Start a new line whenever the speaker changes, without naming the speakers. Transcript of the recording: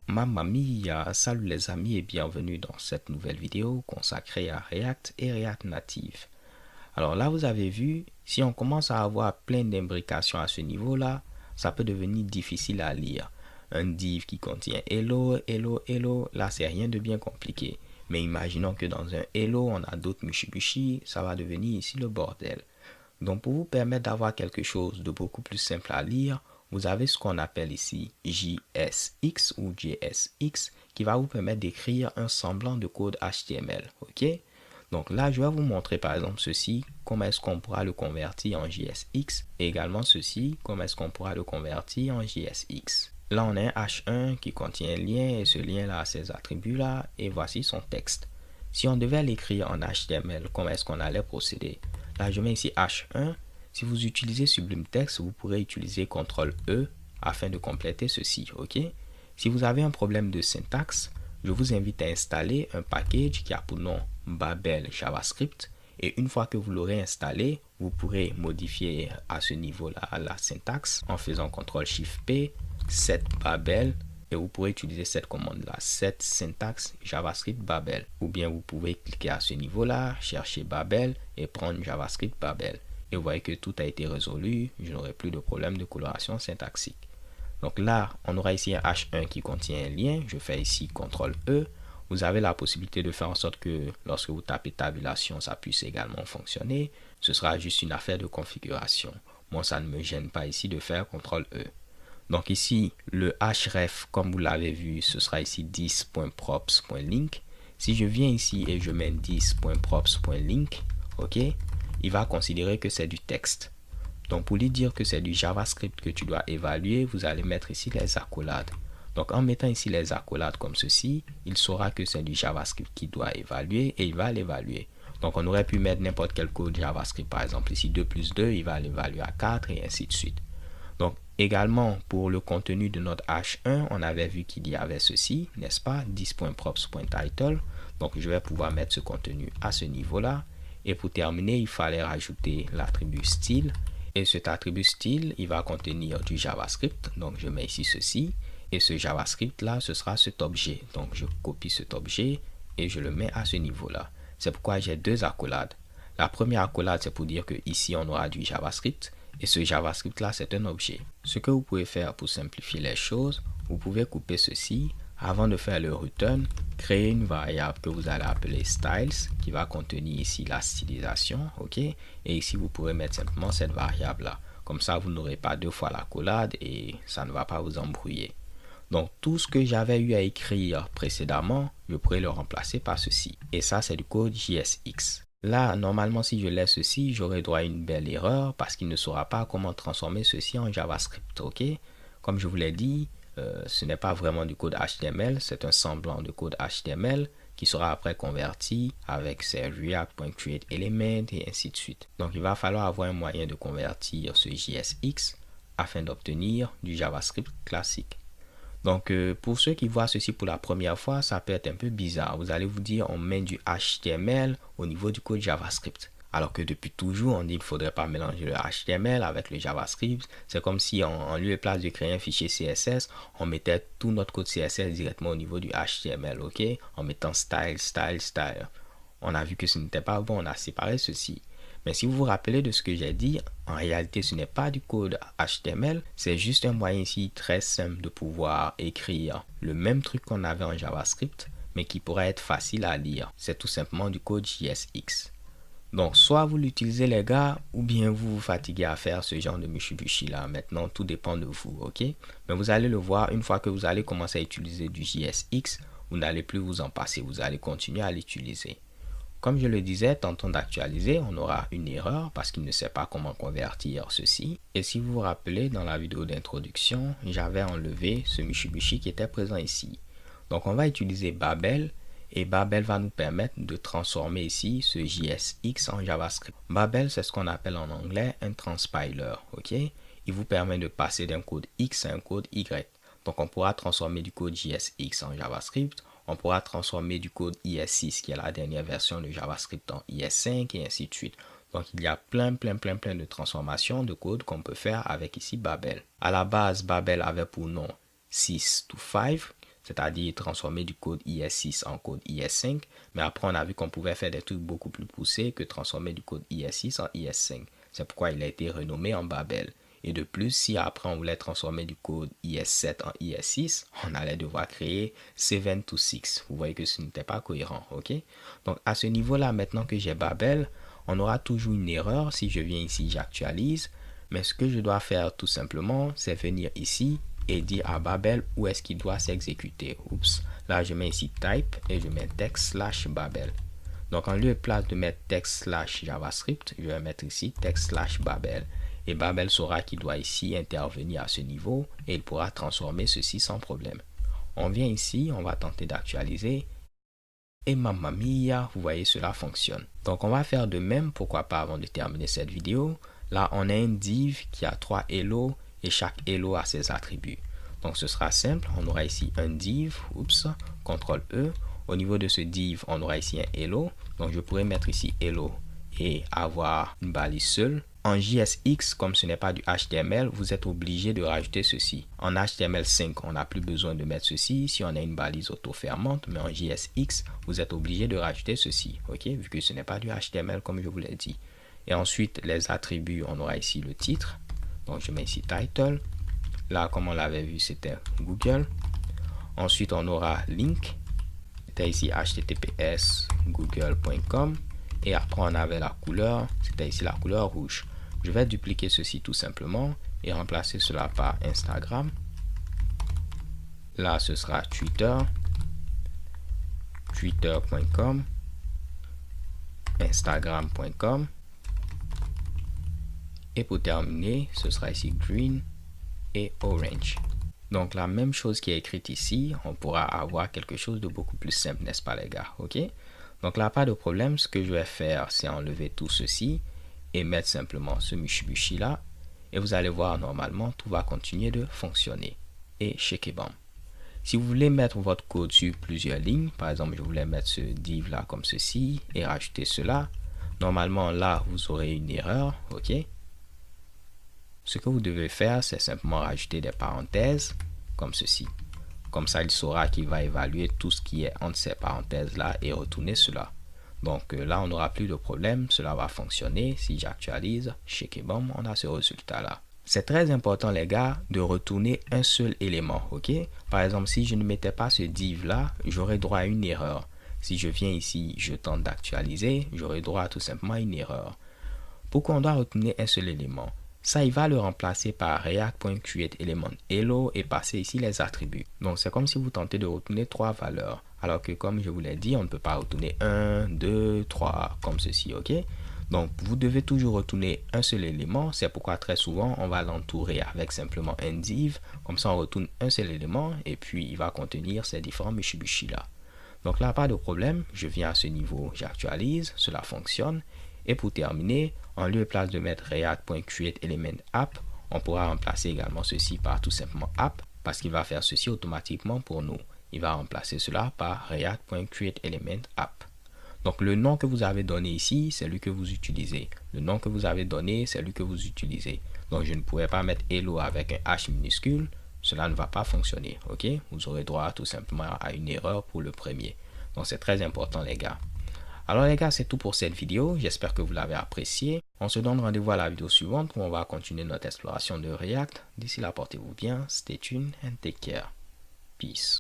Mamma mia, salut les amis et bienvenue dans cette nouvelle vidéo consacrée à React et React Native. Alors là, vous avez vu, si on commence à avoir plein d'imbrications à ce niveau-là, ça peut devenir difficile à lire. Un div qui contient hello, hello, hello, là c'est rien de bien compliqué. Mais imaginons que dans un hello, on a d'autres mushibushi, ça va devenir ici le bordel. Donc pour vous permettre d'avoir quelque chose de beaucoup plus simple à lire, vous avez ce qu'on appelle ici JSX ou JSX qui va vous permettre d'écrire un semblant de code HTML. Ok? Donc là, je vais vous montrer par exemple ceci, comment est-ce qu'on pourra le convertir en JSX et également ceci, comment est-ce qu'on pourra le convertir en JSX. Là, on a un H1 qui contient un lien et ce lien-là a ces attributs-là et voici son texte. Si on devait l'écrire en HTML, comment est-ce qu'on allait procéder? Là, je mets ici H1. Si vous utilisez Sublime Text, vous pourrez utiliser CTRL-E afin de compléter ceci. Ok? Si vous avez un problème de syntaxe, je vous invite à installer un package qui a pour nom Babel JavaScript. Et une fois que vous l'aurez installé, vous pourrez modifier à ce niveau-là la syntaxe en faisant CTRL-SHIFT-P, set Babel. Et vous pourrez utiliser cette commande-là, set syntaxe JavaScript Babel. Ou bien vous pouvez cliquer à ce niveau-là, chercher Babel et prendre JavaScript Babel. Et vous voyez que tout a été résolu, je n'aurai plus de problème de coloration syntaxique. Donc là, on aura ici un H1 qui contient un lien. Je fais ici CTRL-E. Vous avez la possibilité de faire en sorte que lorsque vous tapez tabulation, ça puisse également fonctionner. Ce sera juste une affaire de configuration. Moi, ça ne me gêne pas ici de faire CTRL-E. Donc ici, le href, comme vous l'avez vu, ce sera ici 10.props.link. Si je viens ici et je mets 10.props.link, ok, il va considérer que c'est du texte. Donc pour lui dire que c'est du JavaScript que tu dois évaluer, vous allez mettre ici les accolades. Donc en mettant ici les accolades comme ceci, il saura que c'est du JavaScript qu'il doit évaluer et il va l'évaluer. Donc on aurait pu mettre n'importe quel code JavaScript, par exemple ici 2 plus 2, il va l'évaluer à 4 et ainsi de suite. Donc également pour le contenu de notre H1, on avait vu qu'il y avait ceci, n'est-ce pas, 10.props.title. Donc je vais pouvoir mettre ce contenu à ce niveau-là. Et pour terminer, il fallait rajouter l'attribut style. Et cet attribut style, il va contenir du JavaScript. Donc je mets ici ceci. Et ce JavaScript là, ce sera cet objet. Donc je copie cet objet et je le mets à ce niveau-là. C'est pourquoi j'ai deux accolades. La première accolade, c'est pour dire que ici on aura du JavaScript. Et ce JavaScript là, c'est un objet. Ce que vous pouvez faire pour simplifier les choses, vous pouvez couper ceci. Avant de faire le return, créer une variable que vous allez appeler styles qui va contenir ici la stylisation. Ok. Et ici, vous pourrez mettre simplement cette variable là. Comme ça, vous n'aurez pas deux fois l'accolade et ça ne va pas vous embrouiller. Donc, tout ce que j'avais eu à écrire précédemment, je pourrais le remplacer par ceci. Et ça, c'est du code JSX. Là, normalement, si je laisse ceci, j'aurai droit à une belle erreur parce qu'il ne saura pas comment transformer ceci en JavaScript. Ok? Comme je vous l'ai dit, ce n'est pas vraiment du code HTML, c'est un semblant de code HTML qui sera après converti avec ces React.createElement et ainsi de suite. Donc, il va falloir avoir un moyen de convertir ce JSX afin d'obtenir du JavaScript classique. Donc, pour ceux qui voient ceci pour la première fois, ça peut être un peu bizarre. Vous allez vous dire, on met du HTML au niveau du code JavaScript. Alors que depuis toujours, on dit qu'il ne faudrait pas mélanger le HTML avec le JavaScript. C'est comme si en lieu et place de créer un fichier CSS, on mettait tout notre code CSS directement au niveau du HTML, ok? En mettant style, style, style. On a vu que ce n'était pas bon, on a séparé ceci. Mais si vous vous rappelez de ce que j'ai dit, en réalité, ce n'est pas du code HTML, c'est juste un moyen ici très simple de pouvoir écrire le même truc qu'on avait en JavaScript, mais qui pourrait être facile à lire. C'est tout simplement du code JSX. Donc, soit vous l'utilisez les gars, ou bien vous vous fatiguez à faire ce genre de mushibushi là. Maintenant, tout dépend de vous, ok? Mais vous allez le voir, une fois que vous allez commencer à utiliser du JSX, vous n'allez plus vous en passer, vous allez continuer à l'utiliser. Comme je le disais, tentons d'actualiser, on aura une erreur parce qu'il ne sait pas comment convertir ceci. Et si vous vous rappelez, dans la vidéo d'introduction, j'avais enlevé ce mushibushi qui était présent ici. Donc on va utiliser Babel et Babel va nous permettre de transformer ici ce JSX en JavaScript. Babel, c'est ce qu'on appelle en anglais un transpiler, ok? Il vous permet de passer d'un code X à un code Y. Donc on pourra transformer du code JSX en JavaScript. On pourra transformer du code IS6 qui est la dernière version de JavaScript en IS5 et ainsi de suite. Donc, il y a plein de transformations de code qu'on peut faire avec ici Babel. À la base, Babel avait pour nom 6 to 5, c'est-à-dire transformer du code IS6 en code IS5. Mais après, on a vu qu'on pouvait faire des trucs beaucoup plus poussés que transformer du code IS6 en IS5. C'est pourquoi il a été renommé en Babel. Et de plus, si après on voulait transformer du code IS7 en IS6, on allait devoir créer 7 to 6. Vous voyez que ce n'était pas cohérent, ok? Donc à ce niveau-là, maintenant que j'ai Babel, on aura toujours une erreur. Si je viens ici, j'actualise. Mais ce que je dois faire tout simplement, c'est venir ici et dire à Babel où est-ce qu'il doit s'exécuter. Oups, là je mets ici type et je mets text/Babel. Donc en lieu et place de mettre text/JavaScript, je vais mettre ici text/Babel. Et Babel saura qu'il doit ici intervenir à ce niveau et il pourra transformer ceci sans problème. On vient ici, on va tenter d'actualiser. Et mamma mia, vous voyez, cela fonctionne. Donc on va faire de même, pourquoi pas avant de terminer cette vidéo. Là, on a un div qui a 3 hello et chaque hello a ses attributs. Donc ce sera simple, on aura ici un div, oups, CTRL E. Au niveau de ce div, on aura ici un hello. Donc je pourrais mettre ici hello et avoir une balise seule. En JSX, comme ce n'est pas du HTML, vous êtes obligé de rajouter ceci. En HTML5, on n'a plus besoin de mettre ceci si on a une balise auto-fermante, mais en JSX, vous êtes obligé de rajouter ceci, ok, vu que ce n'est pas du HTML comme je vous l'ai dit. Et ensuite, les attributs, on aura ici le titre. Donc, je mets ici title. Là, comme on l'avait vu, c'était Google. Ensuite, on aura link. C'était ici https google.com. Et après, on avait la couleur. C'était ici la couleur rouge. Je vais dupliquer ceci tout simplement et remplacer cela par Instagram. Là, ce sera Twitter. Twitter.com. Instagram.com. Et pour terminer, ce sera ici green et orange. Donc la même chose qui est écrite ici, on pourra avoir quelque chose de beaucoup plus simple, n'est-ce pas les gars? Ok? Donc là, pas de problème. Ce que je vais faire, c'est enlever tout ceci et mettre simplement ce Mitsubishi là. Et vous allez voir, normalement, tout va continuer de fonctionner. Et shake-bam. Si vous voulez mettre votre code sur plusieurs lignes, par exemple, je voulais mettre ce div là comme ceci et rajouter cela. Normalement, là, vous aurez une erreur, ok? Ce que vous devez faire, c'est simplement rajouter des parenthèses comme ceci. Comme ça, il saura qu'il va évaluer tout ce qui est entre ces parenthèses-là et retourner cela. Donc là, on n'aura plus de problème. Cela va fonctionner. Si j'actualise, shake-bam, on a ce résultat-là. C'est très important, les gars, de retourner un seul élément. Ok? Par exemple, si je ne mettais pas ce div-là, j'aurais droit à une erreur. Si je viens ici, je tente d'actualiser, j'aurai droit à tout simplement à une erreur. Pourquoi on doit retourner un seul élément? Ça, il va le remplacer par react.createElementHello et passer ici les attributs. Donc, c'est comme si vous tentez de retourner 3 valeurs. Alors que, comme je vous l'ai dit, on ne peut pas retourner 1, 2, 3, comme ceci, ok? Donc, vous devez toujours retourner un seul élément. C'est pourquoi très souvent, on va l'entourer avec simplement un div. Comme ça, on retourne un seul élément et puis il va contenir ces différents Mitsubishi là. Donc là, pas de problème. Je viens à ce niveau, j'actualise, cela fonctionne. Et pour terminer, en lieu et place de mettre react.createElementApp, on pourra remplacer également ceci par tout simplement app parce qu'il va faire ceci automatiquement pour nous. Il va remplacer cela par react.createElementApp. Donc le nom que vous avez donné ici, c'est lui que vous utilisez. Le nom que vous avez donné, c'est lui que vous utilisez. Donc je ne pourrais pas mettre hello avec un H minuscule. Cela ne va pas fonctionner. Ok? Vous aurez droit tout simplement à une erreur pour le premier. Donc c'est très important les gars. Alors les gars, c'est tout pour cette vidéo. J'espère que vous l'avez apprécié. On se donne rendez-vous à la vidéo suivante où on va continuer notre exploration de React. D'ici là, portez-vous bien. Stay tuned and take care. Peace.